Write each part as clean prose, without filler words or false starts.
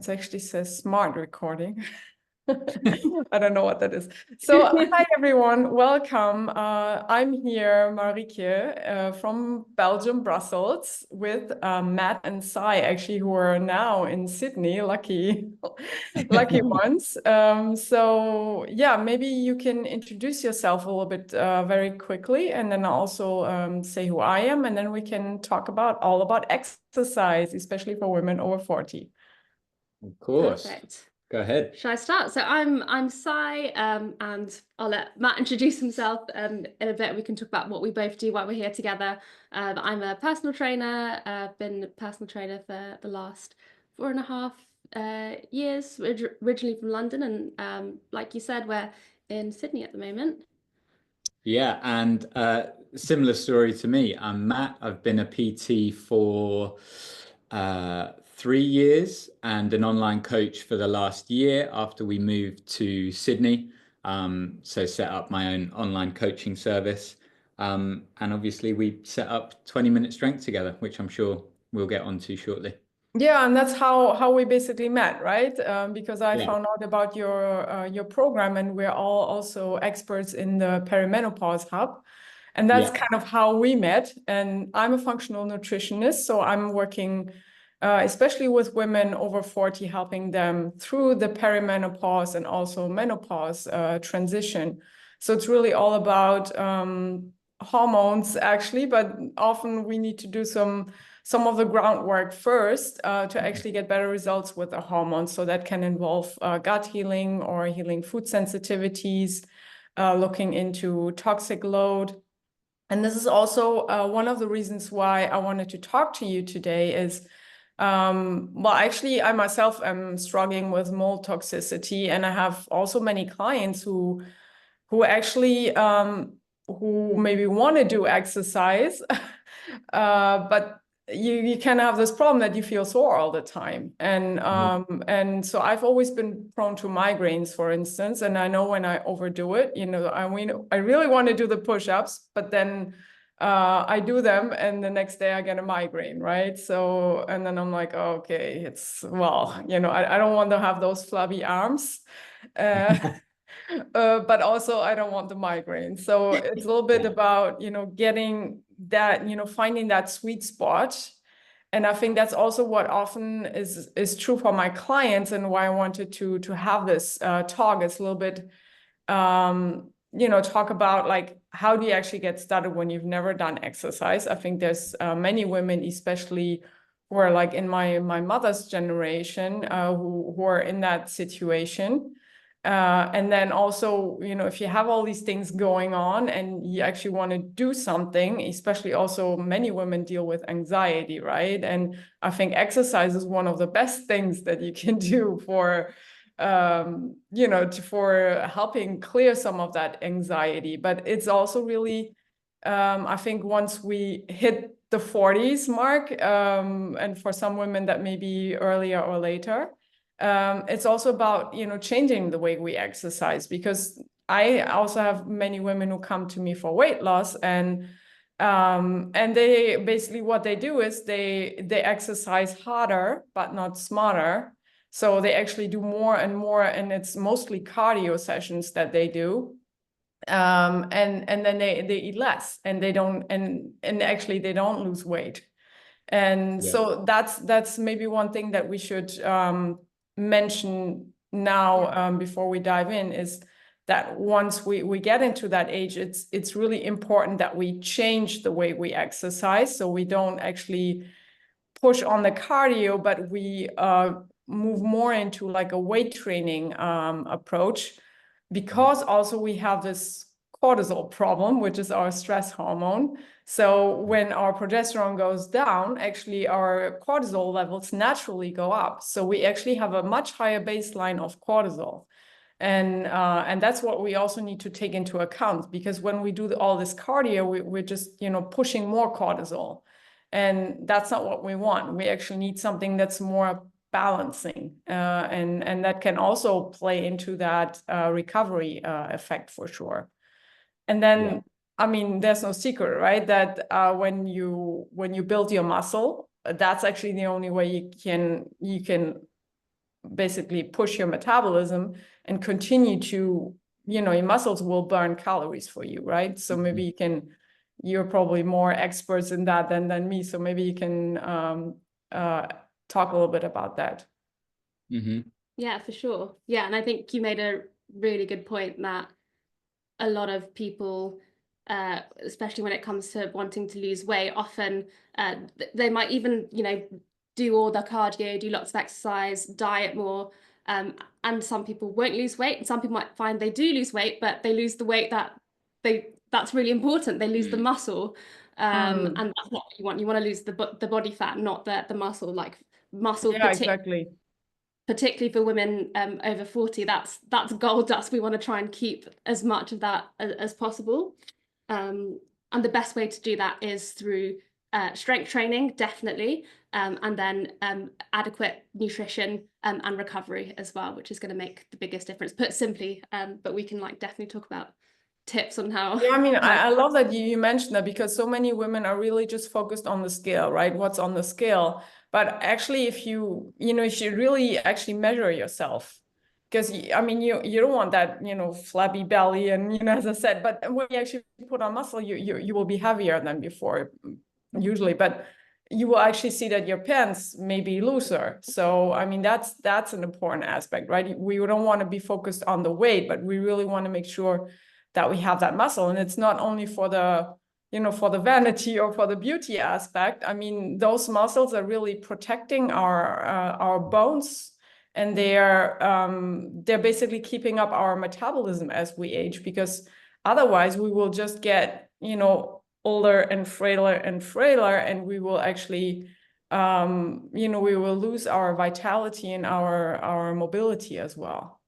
it actually says smart recording. I don't know what that is. So, hi everyone, welcome. I'm here, Marieke, from Belgium, Brussels, with Matt and Cy, actually, who are now in Sydney. Lucky, lucky ones. So, yeah, maybe you can introduce yourself a little bit very quickly, and then also say who I am, and then we can talk all about exercise, especially for women over 40. Of course. Perfect. Go ahead. Shall I start? So I'm Cy, and I'll let Matt introduce himself in a bit. We can talk about what we both do while we're here together. I'm a personal trainer. Been a personal trainer for the last 4.5 years. Originally from London, and like you said, we're in Sydney at the moment. Yeah, and similar story to me. I'm Matt. I've been a PT for 3 years and an online coach for the last year after we moved to Sydney. So set up my own online coaching service. And obviously we set up 20-minute strength together, which I'm sure we'll get onto shortly. Yeah, and that's how we basically met, right? Because I Yeah. found out about your program, and we're all also experts in the perimenopause hub, and that's Yeah. kind of how we met. And I'm a functional nutritionist, so I'm working especially with women over 40, helping them through the perimenopause and also menopause transition. So it's really all about hormones, actually, but often we need to do some of the groundwork first to actually get better results with the hormones. So that can involve gut healing or healing food sensitivities, looking into toxic load. And this is also one of the reasons why I wanted to talk to you today is, well, actually, I myself am struggling with mold toxicity, and I have also many clients who actually who maybe want to do exercise, but you can have this problem that you feel sore all the time. And so I've always been prone to migraines, for instance, and I know when I overdo it, I really want to do the push-ups, but then I do them and the next day I get a migraine, right? So, and then I'm like, oh, okay, I don't want to have those flabby arms. But also I don't want the migraine. So it's a little bit about, getting that, finding that sweet spot. And I think that's also what often is true for my clients, and why I wanted to have this talk. It's a little bit, talk about like, how do you actually get started when you've never done exercise? I think there's many women, especially who are like in my mother's generation, who are in that situation. And then also, if you have all these things going on and you actually want to do something, especially also many women deal with anxiety, right? And I think exercise is one of the best things that you can do for, for helping clear some of that anxiety. But it's also really, I think once we hit the 40s mark, and for some women that may be earlier or later, it's also about, changing the way we exercise, because I also have many women who come to me for weight loss, and they basically, what they do is they exercise harder but not smarter. So they actually do more and more, and it's mostly cardio sessions that they do. And then they eat less, and they don't, and actually they don't lose weight. And so that's maybe one thing that we should mention now, before we dive in, is that once we get into that age, it's really important that we change the way we exercise, so we don't actually push on the cardio, but we move more into like a weight training approach, because also we have this cortisol problem, which is our stress hormone. So when our progesterone goes down, actually our cortisol levels naturally go up. So we actually have a much higher baseline of cortisol. And that's what we also need to take into account, because when we do all this cardio, we're just, pushing more cortisol. And that's not what we want. We actually need something that's more balancing. And that can also play into that recovery effect for sure. And then, I mean, there's no secret, right? That when you build your muscle, that's actually the only way you can basically push your metabolism and continue to, your muscles will burn calories for you, right? So maybe you're probably more experts in that than me. So maybe you can talk a little bit about that. Yeah, for sure. Yeah, and I think you made a really good point that a lot of people, especially when it comes to wanting to lose weight, often they might even, do all the cardio, do lots of exercise, diet more, and some people won't lose weight, and some people might find they do lose weight, but they lose the weight that's really important. They lose the muscle, and that's not what you want. You want to lose the body fat, not the muscle. Like muscle, yeah, exactly. Particularly for women over 40, that's gold dust. We want to try and keep as much of that as possible. And the best way to do that is through strength training, definitely, and then adequate nutrition and recovery as well, which is going to make the biggest difference. Put simply, but we can definitely talk about tips on how. Yeah, I mean, I love that you mentioned that, because so many women are really just focused on the scale, right? What's on the scale. But actually, if you really actually measure yourself, because I mean, you don't want that, flabby belly, and as I said, but when you actually put on muscle, you will be heavier than before, usually, but you will actually see that your pants may be looser. So I mean, that's an important aspect, right? We don't want to be focused on the weight, but we really want to make sure that we have that muscle. And it's not only for the for the vanity or for the beauty aspect. I mean, those muscles are really protecting our bones, and they're basically keeping up our metabolism as we age, because otherwise we will just get older and frailer, and we will actually we will lose our vitality and our mobility as well.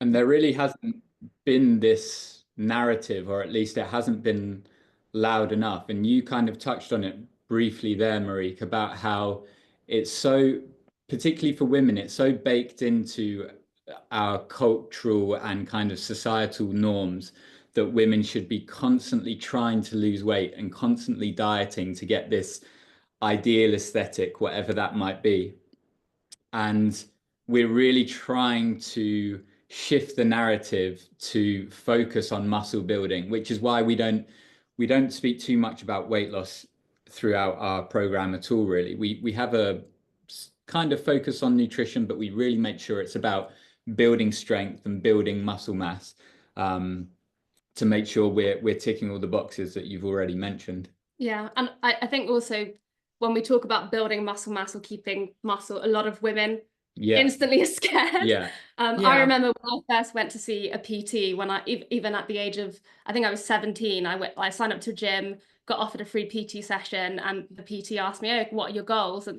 And there really hasn't been this narrative, or at least it hasn't been loud enough. And you kind of touched on it briefly there, Marique, about how it's so, particularly for women, it's so baked into our cultural and kind of societal norms that women should be constantly trying to lose weight and constantly dieting to get this ideal aesthetic, whatever that might be. And we're really trying to shift the narrative to focus on muscle building, which is why we don't speak too much about weight loss throughout our program at all, really. We have a kind of focus on nutrition, but we really make sure it's about building strength and building muscle mass, to make sure we're ticking all the boxes that you've already mentioned. Yeah, and I think also when we talk about building muscle mass or keeping muscle, a lot of women instantly are scared. Yeah. I remember when I first went to see a PT, when even at the age of, I think I was 17, I signed up to a gym, got offered a free PT session, and the PT asked me, "Oh, what are your goals?"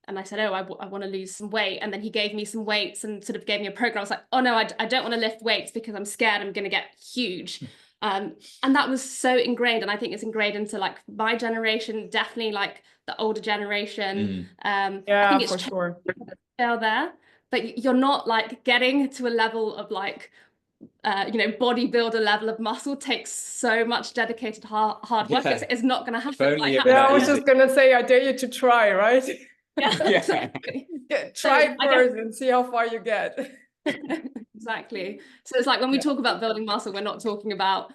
And I said, "Oh, I want to lose some weight." And then he gave me some weights and sort of gave me a program. I was like, "Oh no, I don't want to lift weights because I'm scared I'm going to get huge." And that was so ingrained, and I think it's ingrained into my generation, definitely the older generation. Yeah, I think it's for sure. Still there, but you're not getting to a level of bodybuilder level of muscle takes so much dedicated hard work. It's not going to happen like that. Yeah, I was just gonna say, I dare you to try, right? Yeah, exactly. Try it first and see how far you get. Exactly. So it's when we talk about building muscle, we're not talking about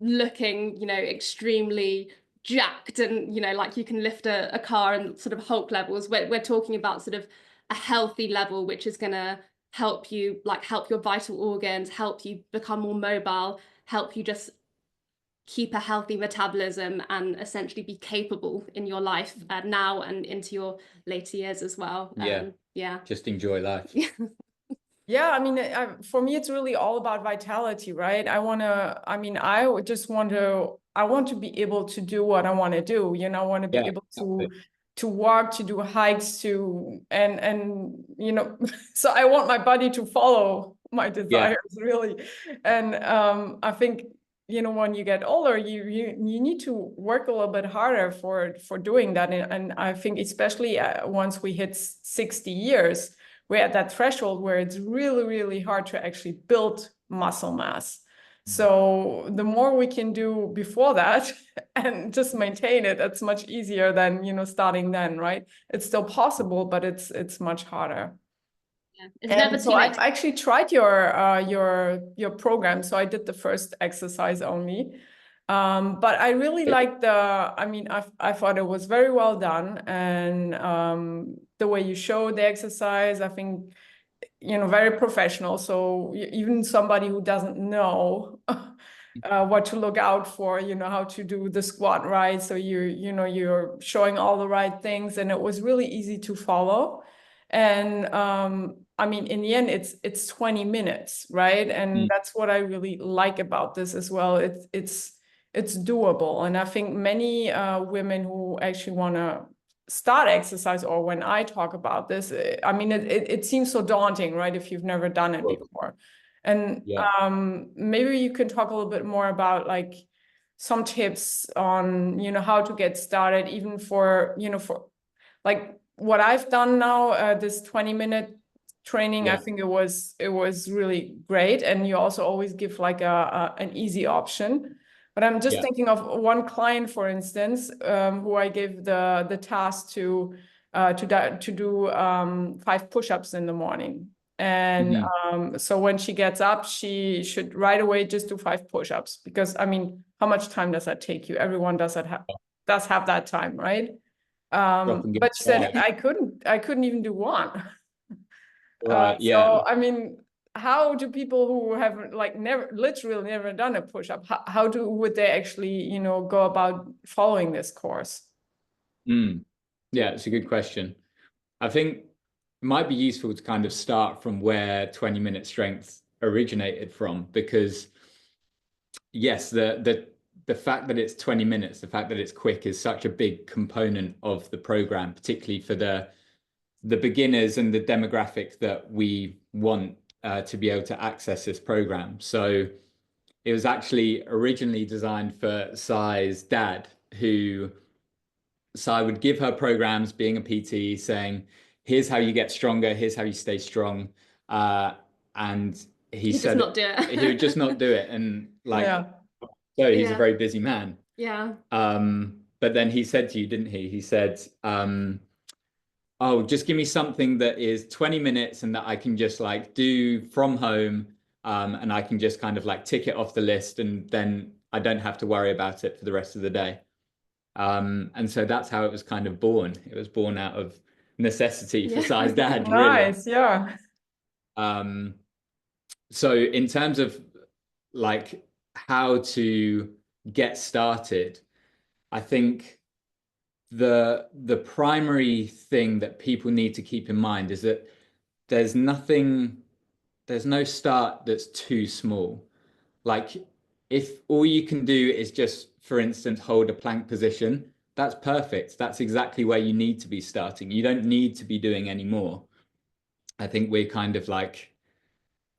looking extremely jacked and you can lift a car and sort of Hulk levels. We're talking about sort of a healthy level, which is going to help you help your vital organs, help you become more mobile, help you just keep a healthy metabolism, and essentially be capable in your life now and into your later years as well. Just enjoy life. Yeah, I mean, for me, it's really all about vitality, right? I want to be able to do what I want to do. I want to be able to walk, to do hikes, and so I want my body to follow my desires, really. And I think, when you get older, you need to work a little bit harder for doing that. And I think especially once we hit 60 years, we're at that threshold where it's really, really hard to actually build muscle mass. So the more we can do before that and just maintain it, it's much easier than, starting then, right? It's still possible, but it's much harder. It's never And so too late. I've actually tried your program. So I did the first exercise only. But I really liked I mean, I thought it was very well done. And the way you show the exercise, I think, very professional. So even somebody who doesn't know what to look out for, how to do the squat right. So you're showing all the right things, and it was really easy to follow. And I mean, in the end, it's 20 minutes, right? And that's what I really like about this as well. It's doable, and I think many women who actually want to start exercise, or when I talk about this, I mean, it seems so daunting, right? If you've never done it before. And maybe you can talk a little bit more about like some tips on, how to get started, even for like what I've done now, this 20-minute training. I think it was really great. And you also always give like an easy option. But I'm just thinking of one client, for instance, who I gave the task to do 5 push-ups in the morning. And so when she gets up, she should right away just do 5 push-ups, because I mean, how much time does that take you? Everyone does have that time, right? But she said I couldn't even do one. Right, So I mean, how do people who have like literally never done a push-up, how would they actually, go about following this course? Yeah, it's a good question. I think it might be useful to kind of start from where 20-minute strength originated from, because yes, the fact that it's 20 minutes, the fact that it's quick is such a big component of the program, particularly for the beginners and the demographic that we want to be able to access this program. So it was actually originally designed for Cy's dad, who Cy would give her programs being a PT, saying, here's how you get stronger, here's how you stay strong. And he said not do it. he would just not do it. And like, so he's a very busy man. Yeah. But then he said to you, didn't he? He said, oh, just give me something that is 20 minutes and that I can just like do from home. And I can just kind of like tick it off the list, and then I don't have to worry about it for the rest of the day. And so that's how it was kind of born. It was born out of necessity for Cy's dad, really. Nice, yeah. So in terms of like how to get started, I think the primary thing that people need to keep in mind is that there's no start that's too small. Like if all you can do is just, for instance, hold a plank position, that's perfect. That's exactly where you need to be starting. You don't need to be doing any more. I think we're kind of like,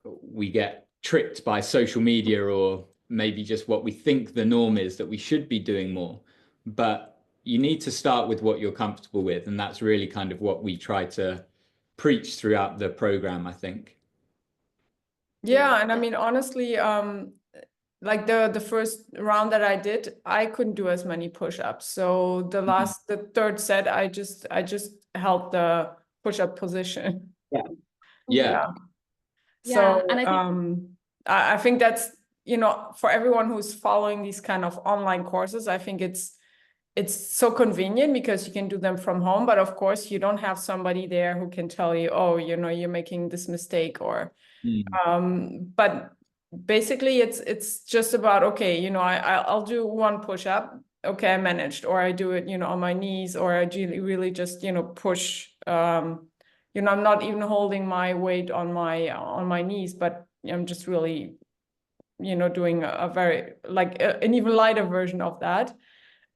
we get tricked by social media, or maybe just what we think the norm is, that we should be doing more. But you need to start with what you're comfortable with. And that's really kind of what we try to preach throughout the program, I think. Yeah, and I mean, honestly, like the first round that I did, I couldn't do as many push-ups. So the third set, I just held the push-up position. Yeah. So and I think that's, for everyone who's following these kind of online courses, I think it's so convenient because you can do them from home. But of course, you don't have somebody there who can tell you, oh, you're making this mistake, or but basically it's just about, okay, I'll do 1 push-up. Okay, I managed, or I do it, on my knees, or I really just, push. I'm not even holding my weight on my knees, but I'm just really, doing a very like an even lighter version of that.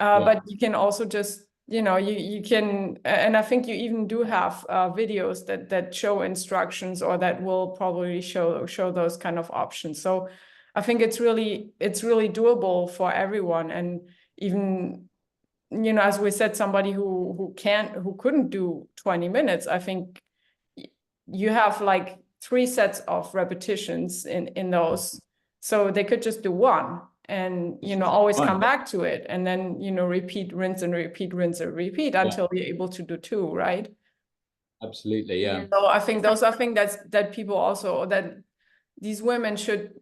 But you can also just, you can, and I think you even do have videos that show instructions, or that will probably show those kind of options. So I think it's really doable for everyone. And even, as we said, somebody who couldn't do 20 minutes, I think you have like 3 sets of repetitions in those, so they could just do 1. And always come back to it, and then repeat, rinse and repeat, rinse and repeat until you're able to do 2, right? Absolutely, yeah. So I think those are things that people also, that these women should,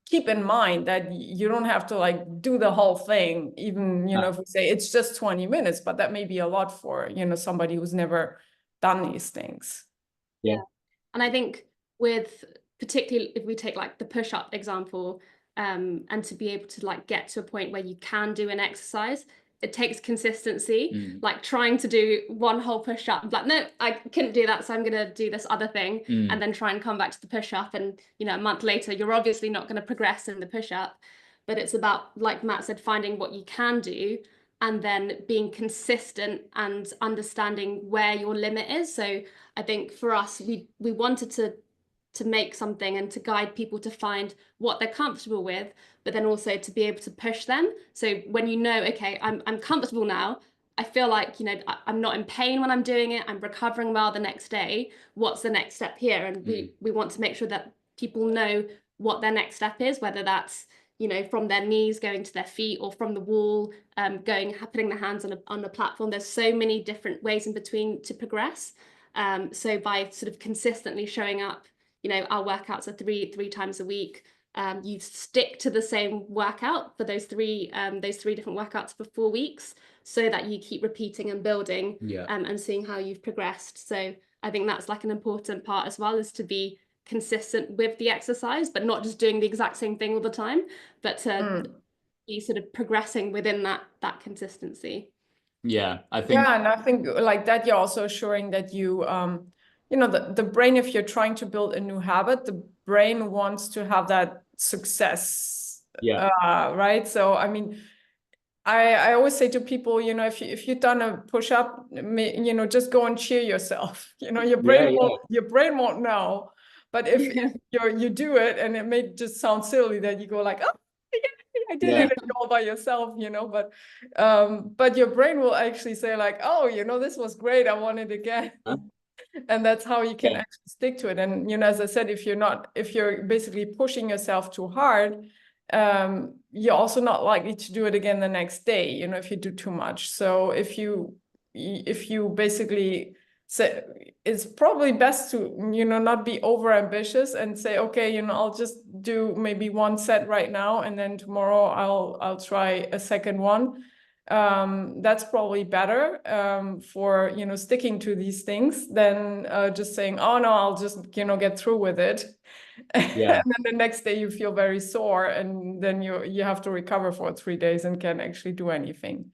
keep in mind, that you don't have to like do the whole thing, even, if we say it's just 20 minutes, but that may be a lot for, somebody who's never done these things. Yeah. And I think with, particularly if we take like the push-up example, and to be able to like get to a point where you can do an exercise, it takes consistency. Like trying to do one whole push-up, like, no, I couldn't do that, so I'm gonna do this other thing, and then try and come back to the push-up, and a month later you're obviously not going to progress in the push-up. But it's about, like Matt said, finding what you can do and then being consistent and understanding where your limit is. So I think for us, we wanted to make something and to guide people to find what they're comfortable with, but then also to be able to push them. So when okay, I'm comfortable now, I feel like, I'm not in pain when I'm doing it, I'm recovering well the next day, what's the next step here? And we want to make sure that people know what their next step is, whether that's, from their knees going to their feet, or from the wall, putting their hands on a platform. There's so many different ways in between to progress. So by sort of consistently showing up, our workouts are three times a week. You stick to the same workout for those three different workouts for 4 weeks, so that you keep repeating and building, and seeing how you've progressed. So I think that's like an important part as well, is to be consistent with the exercise, but not just doing the exact same thing all the time, but to be sort of progressing within that consistency. Yeah, I think. Yeah, and I think like that, you're also assuring that you, the brain, if you're trying to build a new habit, the brain wants to have that success. Yeah. Right. So, I mean, I always say to people, if you've done a push-up, just go and cheer yourself. Your brain won't know. But if you do it, and it may just sound silly that you go like, oh, I did it, and you're all by yourself, but your brain will actually say like, oh, this was great, I want it again. And that's how you can actually stick to it. And as I said, if you're basically pushing yourself too hard, you're also not likely to do it again the next day, if you do too much. So if you basically say, it's probably best to not be over ambitious and say, okay, I'll just do maybe one set right now, and then tomorrow I'll try a second one. That's probably better for sticking to these things than just saying, oh no, I'll just get through with it. Yeah. And then the next day you feel very sore, and then you have to recover for 3 days and can't actually do anything.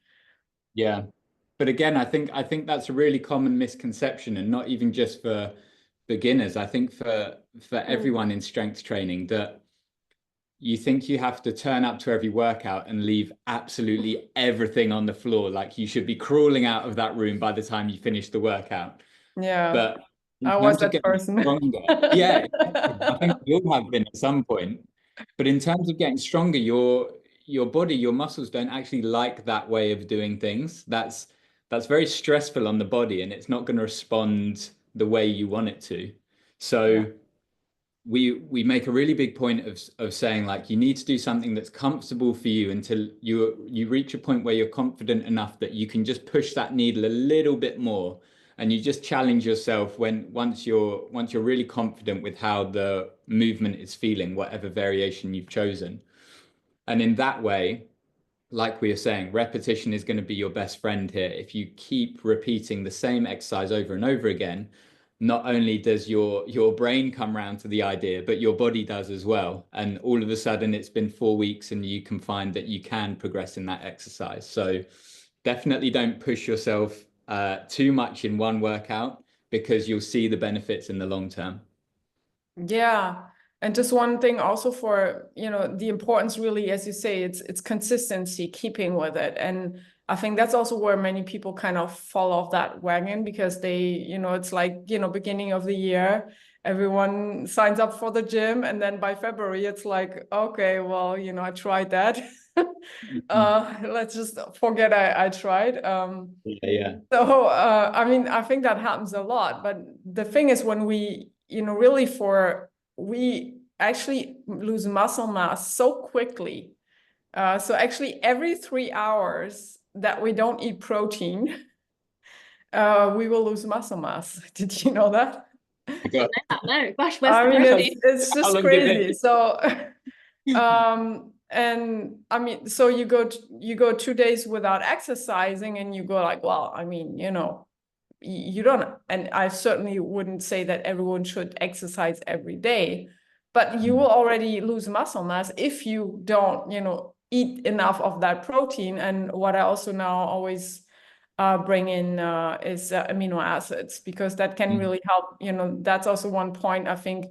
Yeah. But again, I think that's a really common misconception, and not even just for beginners. I think for everyone in strength training, that you think you have to turn up to every workout and leave absolutely everything on the floor. Like you should be crawling out of that room by the time you finish the workout. Yeah. But I was that person. Yeah, I think we all have been at some point. But in terms of getting stronger, your body, your muscles don't actually like that way of doing things. That's very stressful on the body, and it's not going to respond the way you want it to. So we make a really big point of saying, like, you need to do something that's comfortable for you until you reach a point where you're confident enough that you can just push that needle a little bit more, and you just challenge yourself once you're really confident with how the movement is feeling, whatever variation you've chosen. And in that way, like we were saying, repetition is going to be your best friend here. If you keep repeating the same exercise over and over again, not only does your brain come around to the idea, but your body does as well. And all of a sudden it's been 4 weeks and you can find that you can progress in that exercise. So definitely don't push yourself too much in one workout, because you'll see the benefits in the long term. Yeah. And just one thing also for, the importance really, as you say, it's consistency, keeping with it. And I think that's also where many people kind of fall off that wagon, because they, it's like, beginning of the year, everyone signs up for the gym. And then by February, it's like, okay, well, I tried that. Let's just forget I tried. Yeah. So, I mean, I think that happens a lot. But the thing is, when we, really we actually lose muscle mass so quickly. So actually every 3 hours that we don't eat protein, we will lose muscle mass. Did you know that? I got, No, gosh, where's I the mean, protein? it's how just long did crazy. it? So, and I mean, so you go 2 days without exercising, and you go like, well, I mean, you don't, and I certainly wouldn't say that everyone should exercise every day, but you will already lose muscle mass if you don't, eat enough of that protein. And what I also now always bring in is amino acids, because that can really help. That's also one point, I think,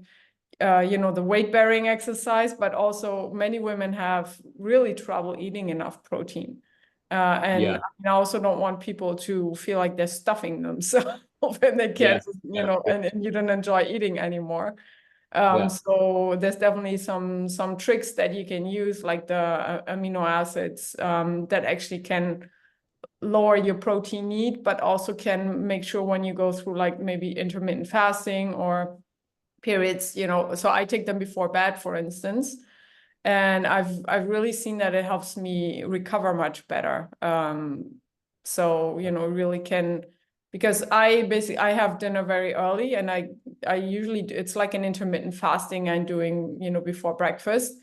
the weight bearing exercise, but also many women have really trouble eating enough protein. And I also don't want people to feel like they're stuffing themselves when they can't, and you don't enjoy eating anymore. So there's definitely some tricks that you can use, like the amino acids, that actually can lower your protein need, but also can make sure when you go through like maybe intermittent fasting or periods, so I take them before bed, for instance, and I've really seen that it helps me recover much better. So really can, because I have dinner very early, and I usually it's like an intermittent fasting I'm doing before breakfast.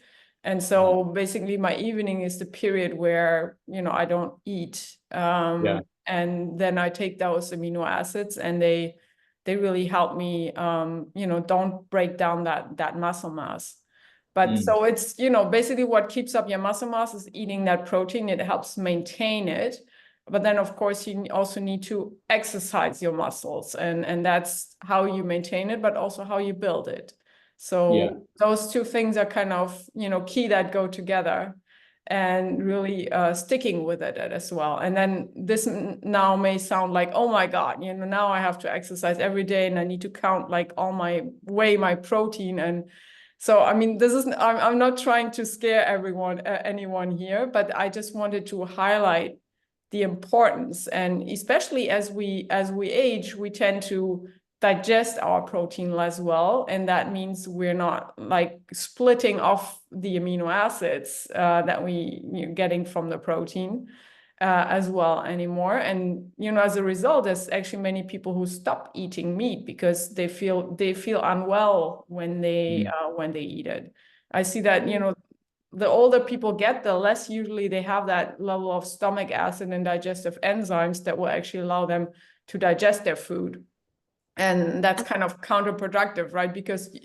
And so basically my evening is the period where I don't eat, and then I take those amino acids, and they really help me don't break down that muscle mass. But so it's, basically what keeps up your muscle mass is eating that protein. It helps maintain it. But then, of course, you also need to exercise your muscles. And that's how you maintain it, but also how you build it. So those two things are kind of, key that go together, and really sticking with it as well. And then this now may sound like, oh my God, now I have to exercise every day, and I need to count like weigh my protein. And so, I mean, I'm not trying to scare anyone here, but I just wanted to highlight the importance. And especially as we age, we tend to digest our protein less well. And that means we're not like splitting off the amino acids that we're getting from the protein as well anymore. And as a result, there's actually many people who stop eating meat because they feel unwell when they eat it. I see that the older people get, the less usually they have that level of stomach acid and digestive enzymes that will actually allow them to digest their food. And that's kind of counterproductive, right? Because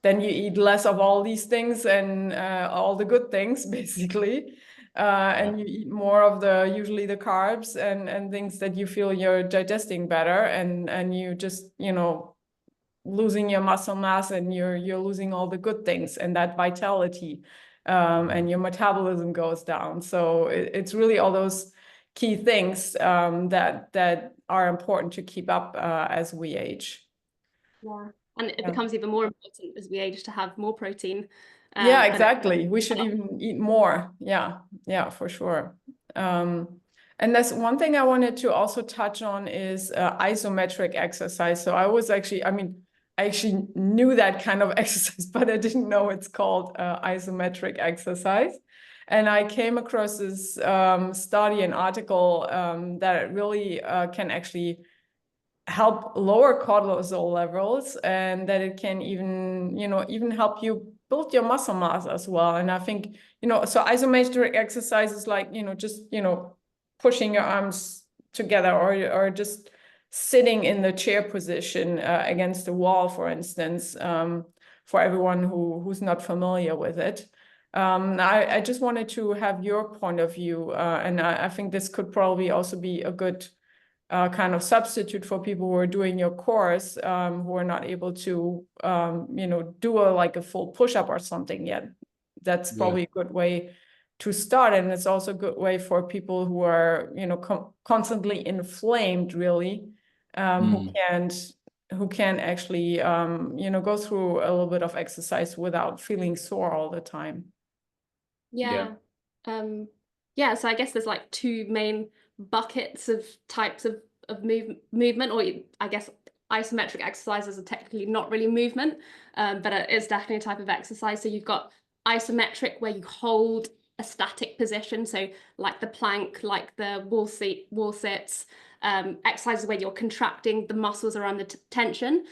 then you eat less of all these things and all the good things, basically. And you eat more of usually the carbs and things that you feel you're digesting better. And you just, losing your muscle mass, and you're losing all the good things and that vitality, and your metabolism goes down. So it's really all those key things that are important to keep up as we age. Yeah, and it becomes even more important as we age to have more protein. Yeah, exactly. We should even eat more. Yeah, for sure. And that's one thing I wanted to also touch on is isometric exercise. So I actually knew that kind of exercise, but I didn't know it's called isometric exercise. And I came across this study and article that really can actually help lower cortisol levels, and that it can even help you build your muscle mass as well. And I think, so isometric exercise is like, just, pushing your arms together, or just sitting in the chair position against the wall, for instance, for everyone who's not familiar with it. I just wanted to have your point of view, and I think this could probably also be a good kind of substitute for people who are doing your course, who are not able to, do a full push-up or something yet. That's probably a good way to start. And it's also a good way for people who are, constantly inflamed, really, who can actually, go through a little bit of exercise without feeling sore all the time. Yeah. So I guess there's like two main buckets of types of movement, or I guess isometric exercises are technically not really movement, but it's definitely a type of exercise. So you've got isometric, where you hold a static position. So like the plank, like the wall sits, exercises where you're contracting, the muscles are under tension,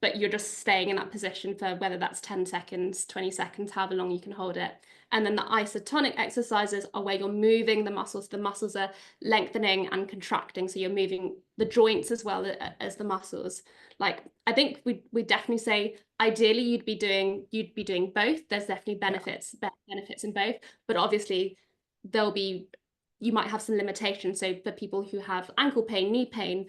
but you're just staying in that position for whether that's 10 seconds, 20 seconds, however long you can hold it. And then the isotonic exercises are where you're moving the muscles. The muscles are lengthening and contracting. So you're moving the joints as well as the muscles. Like, I think we definitely say ideally you'd be doing both. There's definitely benefits in both, but obviously you might have some limitations. So for people who have ankle pain, knee pain,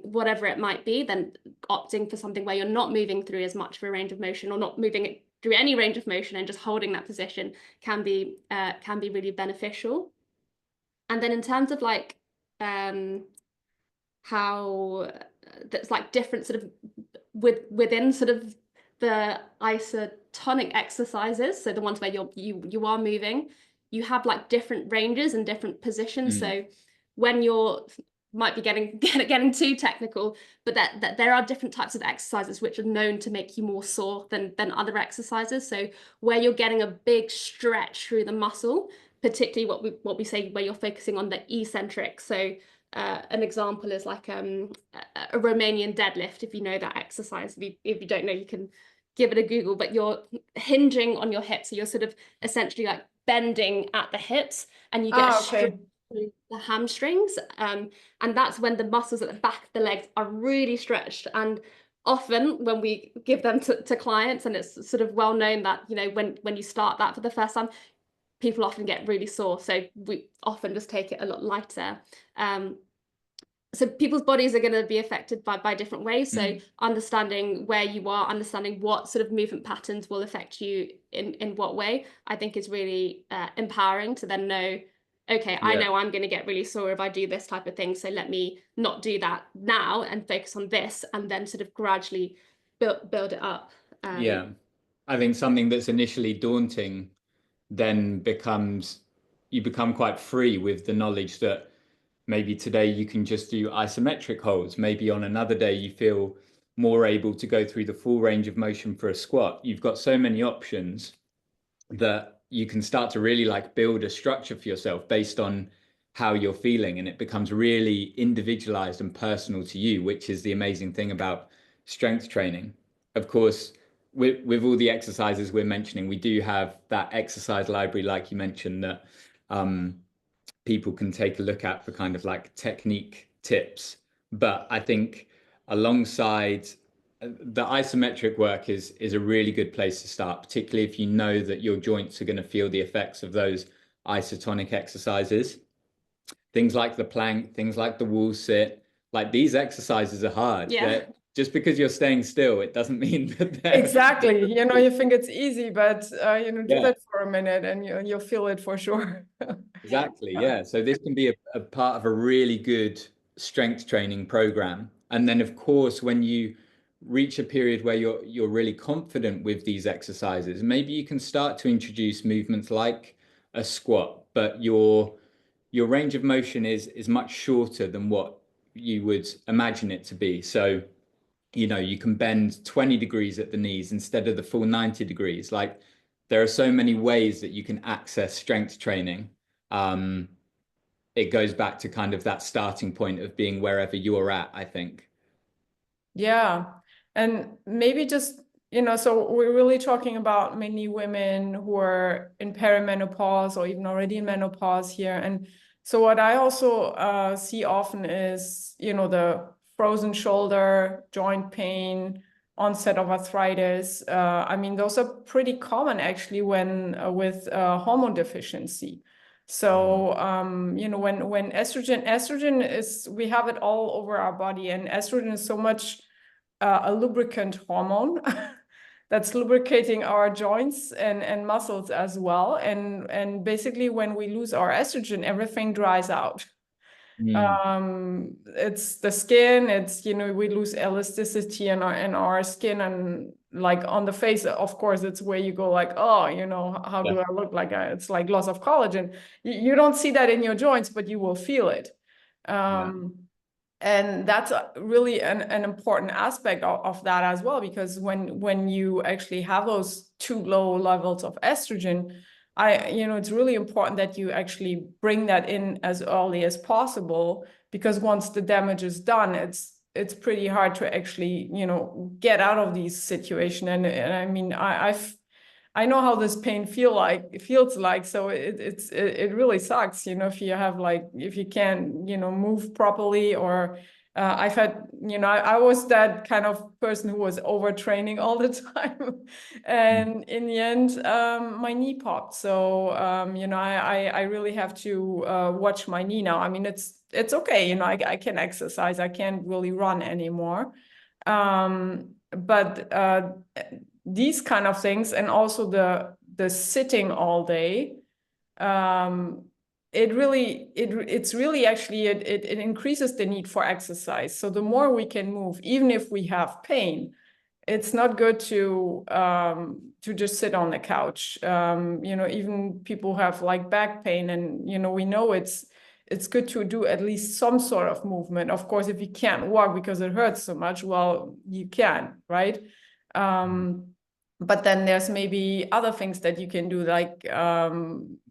whatever it might be, then opting for something where you're not moving through as much of a range of motion, or not moving through any range of motion and just holding that position can be really beneficial. And then in terms of like how that's like different sort of within sort of the isotonic exercises, so the ones where you are moving, you have like different ranges and different positions. So when you're might be getting too technical, but that there are different types of exercises which are known to make you more sore than other exercises. So where you're getting a big stretch through the muscle, particularly what we say where you're focusing on the eccentric. So an example is like a Romanian deadlift, if you know that exercise. If you don't know, you can give it a Google, but you're hinging on your hips. So you're sort of essentially like bending at the hips, and you get stretch through the hamstrings. And that's when the muscles at the back of the legs are really stretched. And often when we give them to clients, and it's sort of well known that, you know, when you start that for the first time, people often get really sore. So we often just take it a lot lighter. So people's bodies are going to be affected by different ways. So understanding where you are, understanding what sort of movement patterns will affect you in what way, I think is really empowering to then know, okay, I know I'm going to get really sore if I do this type of thing. So let me not do that now and focus on this, and then sort of gradually build it up. I think something that's initially daunting then you become quite free with the knowledge that maybe today you can just do isometric holds. Maybe on another day you feel more able to go through the full range of motion for a squat. You've got so many options that you can start to really like build a structure for yourself based on how you're feeling, and it becomes really individualized and personal to you, which is the amazing thing about strength training. Of course, with all the exercises we're mentioning, we do have that exercise library, like you mentioned, that people can take a look at for kind of like technique tips. But I think alongside the isometric work is a really good place to start, particularly if you know that your joints are going to feel the effects of those isotonic exercises. Things like the plank, things like the wall sit, like these exercises are hard. Just because you're staying still, it doesn't mean that they're exactly. You know, you think it's easy, but you know, do that for a minute and you'll feel it for sure. Exactly. Yeah. So this can be a part of a really good strength training program. And then of course, when you reach a period where you're really confident with these exercises, maybe you can start to introduce movements like a squat, but your range of motion is much shorter than what you would imagine it to be. So, you know, you can bend 20 degrees at the knees instead of the full 90 degrees. Like, there are so many ways that you can access strength training. It goes back to kind of that starting point of being wherever you're at, I think. Yeah. And maybe just, you know, so we're really talking about many women who are in perimenopause or even already in menopause here. And so what I also see often is, you know, the frozen shoulder, joint pain, onset of arthritis. I mean, those are pretty common actually when with hormone deficiency. So, you know, when estrogen is, we have it all over our body, and estrogen is so much a lubricant hormone that's lubricating our joints and muscles as well. And basically when we lose our estrogen, everything dries out. It's the skin, it's, you know, we lose elasticity in our skin, and like on the face, of course, it's where you go like, oh, you know, how do I look like? It's like loss of collagen. You don't see that in your joints, but you will feel it. And that's really an important aspect of that as well, because when you actually have those too low levels of estrogen, it's really important that you actually bring that in as early as possible, because once the damage is done, it's pretty hard to actually, get out of these situations. And I mean, I know how this pain feels like. So it really sucks, if you have if you can't, move properly, or I've had, I was that kind of person who was overtraining all the time. And in the end, my knee popped. So, I really have to watch my knee now. I mean, it's okay. I can exercise. I can't really run anymore. But these kind of things, and also the sitting all day, it's really actually it increases the need for exercise. So the more we can move, even if we have pain, it's not good to just sit on the couch. Even people have back pain, and we know it's good to do at least some sort of movement. Of course, if you can't walk because it hurts so much, well, you can, right? But then there's maybe other things that you can do, like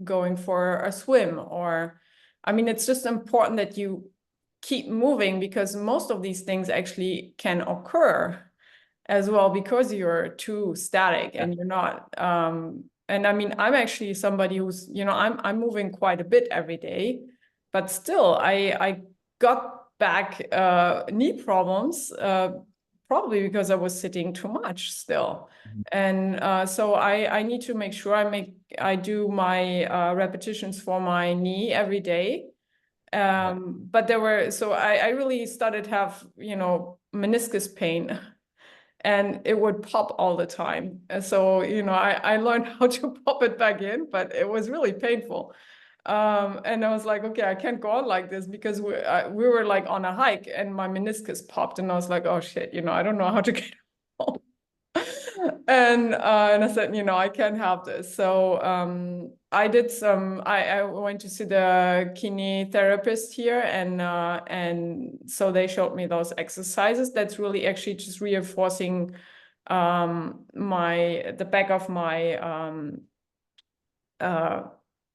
going for a swim, or, I mean, it's just important that you keep moving, because most of these things actually can occur as well because you're too static and you're not. And I mean, I'm actually somebody who's, I'm moving quite a bit every day, but still I got back knee problems, probably because I was sitting too much still. And so I need to make sure I do my repetitions for my knee every day. But I really started to have, meniscus pain, and it would pop all the time. And so, I learned how to pop it back in, but it was really painful. And I was like, okay, I can't go on like this, because we were on a hike and my meniscus popped, and I was like, oh shit, I don't know how to get home. And I said, I can't have this. So I went to see the kine therapist here, and so they showed me those exercises. That's really actually just reinforcing the back of my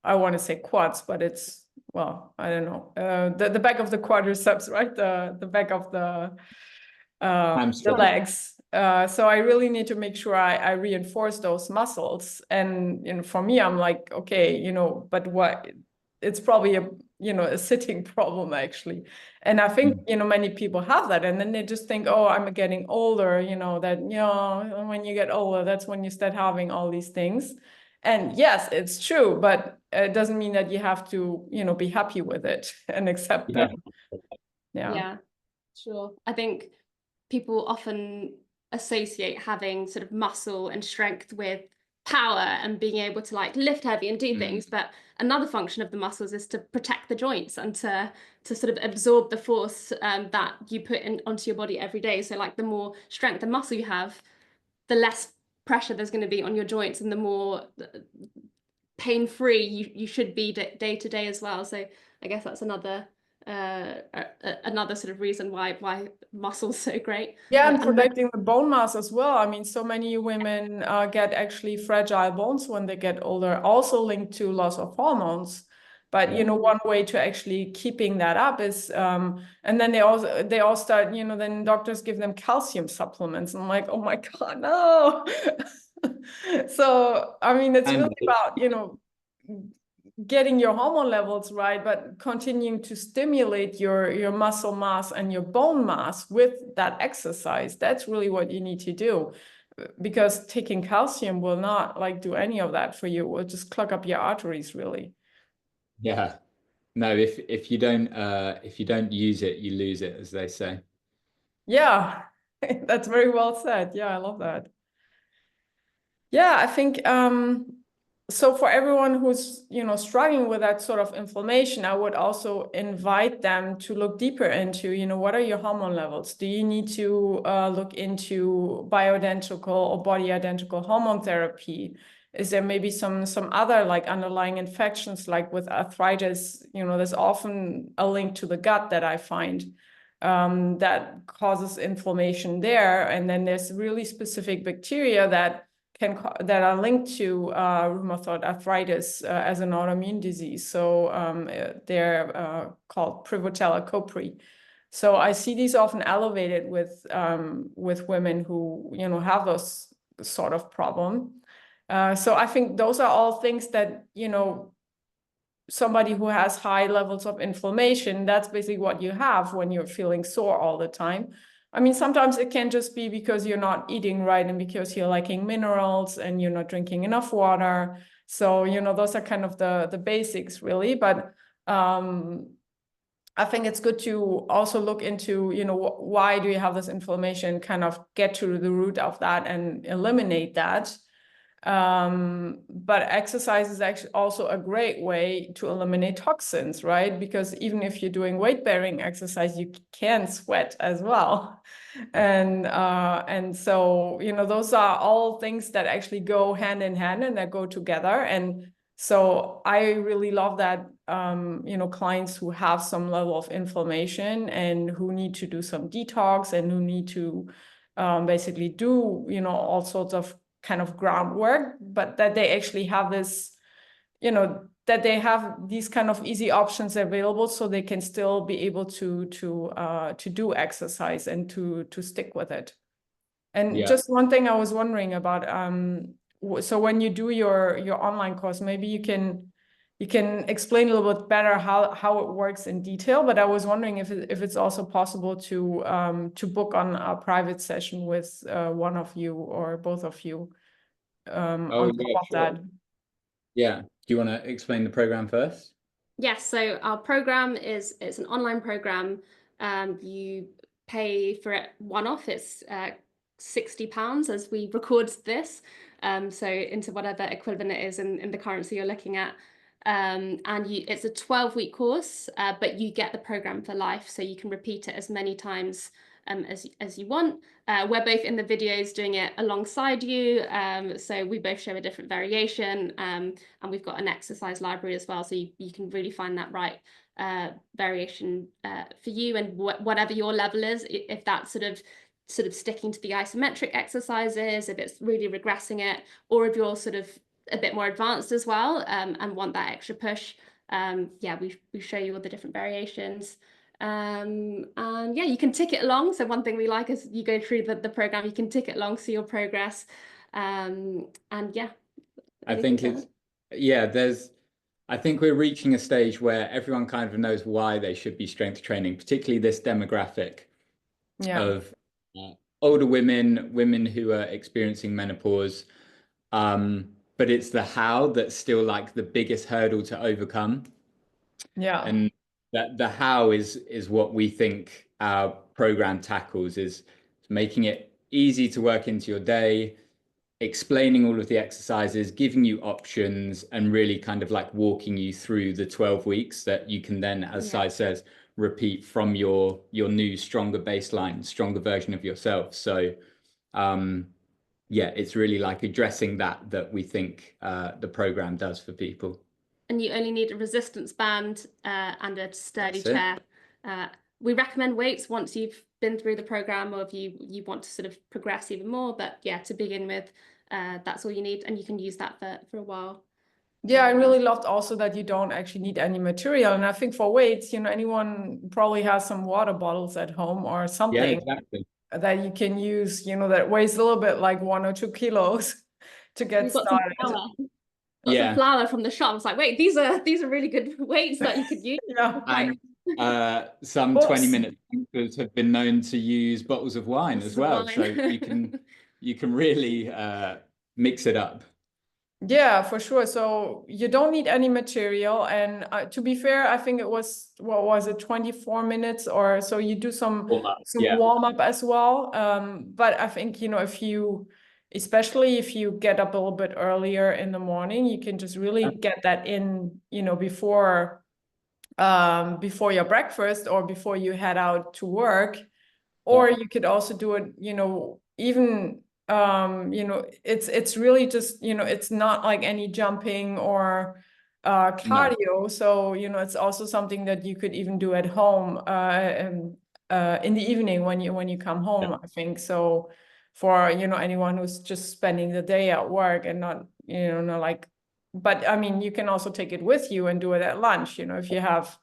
I want to say quads, but it's, well, I don't know, the back of the quadriceps, right? The back of the legs. So I really need to make sure I reinforce those muscles. And for me, I'm like, okay, but what? It's probably a sitting problem, actually. And I think many people have that, and then they just think, oh, I'm getting older. That when you get older, that's when you start having all these things. And yes, it's true, but it doesn't mean that you have to be happy with it and accept them. Yeah, sure. I think people often associate having sort of muscle and strength with power and being able to lift heavy and do things, but another function of the muscles is to protect the joints and to sort of absorb the force that you put onto your body every day. So the more strength and muscle you have, the less pressure there's going to be on your joints, and the more pain-free you should be day to day as well. So I guess that's another sort of reason why muscle's so great. Yeah, and protecting the bone mass as well. I mean, so many women get actually fragile bones when they get older, also linked to loss of hormones. But one way to actually keeping that up is, and then they all start, then doctors give them calcium supplements. And I'm like, oh my God, no. So I mean, it's really about getting your hormone levels right, but continuing to stimulate your muscle mass and your bone mass with that exercise. That's really what you need to do, because taking calcium will not do any of that for you. It will just clog up your arteries, really. Yeah. No, if you don't use it, you lose it, as they say. Yeah, that's very well said. Yeah, I love that. Yeah, I think so for everyone who's struggling with that sort of inflammation, I would also invite them to look deeper into what are your hormone levels? Do you need to look into bioidentical or body identical hormone therapy? Is there maybe some other underlying infections, like with arthritis? There's often a link to the gut that I find that causes inflammation there, and then there's really specific bacteria that that are linked to rheumatoid arthritis as an autoimmune disease. So they're called Prevotella copri. So I see these often elevated with women who, you know, have those sort of problem. So I think those are all things that, you know, somebody who has high levels of inflammation, that's basically what you have when you're feeling sore all the time. I mean, sometimes it can just be because you're not eating right and because you're lacking minerals and you're not drinking enough water. So, you know, those are kind of the basics really. But I think it's good to also look into, you know, why do you have this inflammation, kind of get to the root of that and eliminate that. But exercise is actually also a great way to eliminate toxins, right? Because even if you're doing weight-bearing exercise, you can sweat as well. And so, you know, those are all things that actually go hand in hand and that go together. And so I really love that, you know, clients who have some level of inflammation and who need to do some detox and who need to basically do, you know, all sorts of kind of groundwork, but that they actually have this, you know, that they have these kind of easy options available so they can still be able to do exercise and to stick with it. And just one thing I was wondering about, so when you do your online course, maybe you can explain a little bit better how it works in detail. But I was wondering if it's also possible to book on a private session with one of you or both of you on top of that. Yeah. Do you want to explain the program first? Yes. So our program it's an online program. You pay for it one-off. It's £60 as we record this. So into whatever equivalent it is in the currency you're looking at. And it's a 12-week course, but you get the program for life. So you can repeat it as many times as you want. We're both in the videos doing it alongside you. So we both show a different variation, and we've got an exercise library as well. So you can really find that right variation for you and whatever your level is, if that's sort of sticking to the isometric exercises, if it's really regressing it, or if you're sort of a bit more advanced as well, and want that extra push. Yeah, we show you all the different variations. And yeah, you can tick it along. So one thing we like is you go through the program, you can tick it along, see your progress. And yeah, I think I think we're reaching a stage where everyone kind of knows why they should be strength training, particularly this demographic of older women who are experiencing menopause. But it's the how that's still like the biggest hurdle to overcome. Yeah. And that the how is what we think our program tackles, is making it easy to work into your day, explaining all of the exercises, giving you options, and really kind of like walking you through the 12 weeks that you can then, as Cy says, repeat from your new, stronger baseline, stronger version of yourself. So yeah, it's really like addressing that we think the program does for people. And you only need a resistance band and a sturdy chair. We recommend weights once you've been through the program, or if you want to sort of progress even more. But yeah, to begin with, that's all you need, and you can use that for a while. Yeah, I really loved also that you don't actually need any material. And I think for weights, you know, anyone probably has some water bottles at home or something that you can use, you know, that weighs a little bit like 1 or 2 kilos to get started. Got some flour from the shop. I was like, wait, these are really good weights that you could use. And some 20-minute thinkers have been known to use bottles of wine as well. So you can really mix it up. Yeah, for sure. So you don't need any material. And to be fair, I think it was, what was it, 24 minutes or so. You do some warm up as well. But I think, you know, especially if you get up a little bit earlier in the morning, you can just really get that in, you know, before your breakfast or before you head out to work. Or you could also do it, you know, even you know, it's really just, you know, it's not like any jumping or cardio. So, you know, it's also something that you could even do at home in the evening when you come home, I think. So for, you know, anyone who's just spending the day at work and not, you know, not like, but I mean, you can also take it with you and do it at lunch, you know, if you have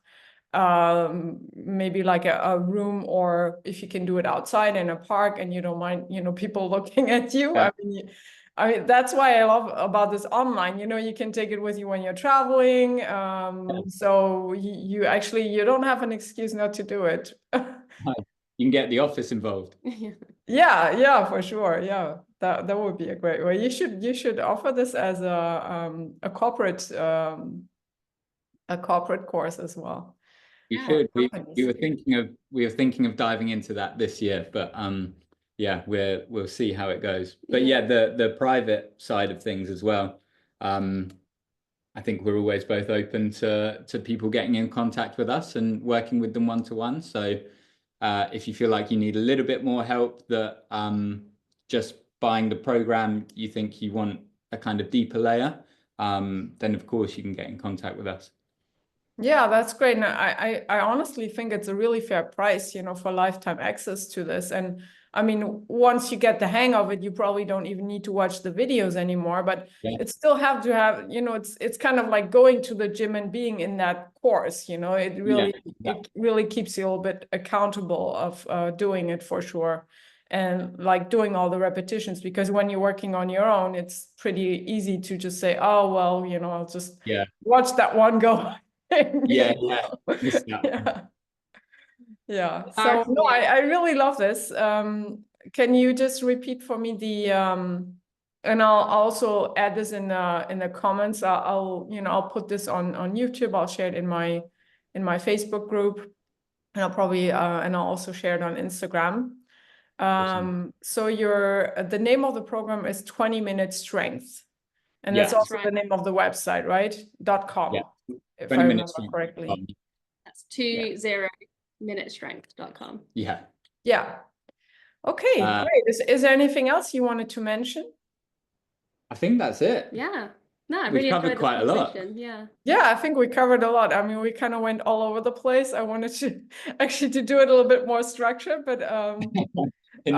maybe like a room, or if you can do it outside in a park and you don't mind, you know, people looking at you. Yeah. I mean, that's why I love about this online, you know, you can take it with you when you're traveling. So you actually, you don't have an excuse not to do it. You can get the office involved. Yeah, for sure. Yeah, that would be a great way. You should offer this as a corporate course as well. We Yeah. should. We Companies. were thinking of diving into that this year, but yeah, we'll see how it goes. But Yeah. yeah, the private side of things as well. I think we're always both open to people getting in contact with us and working with them one-to-one. So if you feel like you need a little bit more help, that just buying the program, you think you want a kind of deeper layer, then of course you can get in contact with us. Yeah, that's great. And I honestly think it's a really fair price, you know, for lifetime access to this. And I mean, once you get the hang of it, you probably don't even need to watch the videos anymore, but Yeah. it still have to have, you know, it's kind of like going to the gym and being in that course, you know, it really keeps you a little bit accountable of doing it for sure. And like doing all the repetitions, because when you're working on your own, it's pretty easy to just say, oh, well, you know, I'll just watch that one go. Yeah. So no, I really love this. Can you just repeat for me the and I'll also add this in the comments. I'll put this on YouTube. I'll share it in my Facebook group, and I'll probably and I'll also share it on Instagram. Awesome. So the name of the program is 20-Minute Strength, and that's also the name of the website, right? .com. Yeah. If I remember correctly. That's 20minutestrength.com. Yeah. Okay, great. Is there anything else you wanted to mention? I think that's it. Yeah. No, I We've really covered enjoyed quite a lot. Yeah. Yeah, I think we covered a lot. I mean, we kind of went all over the place. I wanted to actually to do it a little bit more structured, but I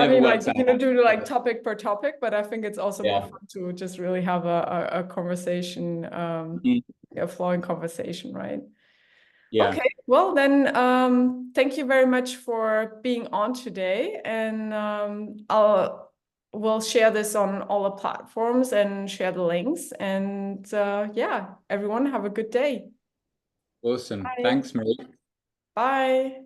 mean, like, you know, do like topic per topic, but I think it's also more fun to just really have a conversation, a flowing conversation, right? Yeah. Okay, well then, thank you very much for being on today, and we'll share this on all the platforms and share the links, and yeah, everyone have a good day. Awesome. Bye. Thanks, Marie. Bye.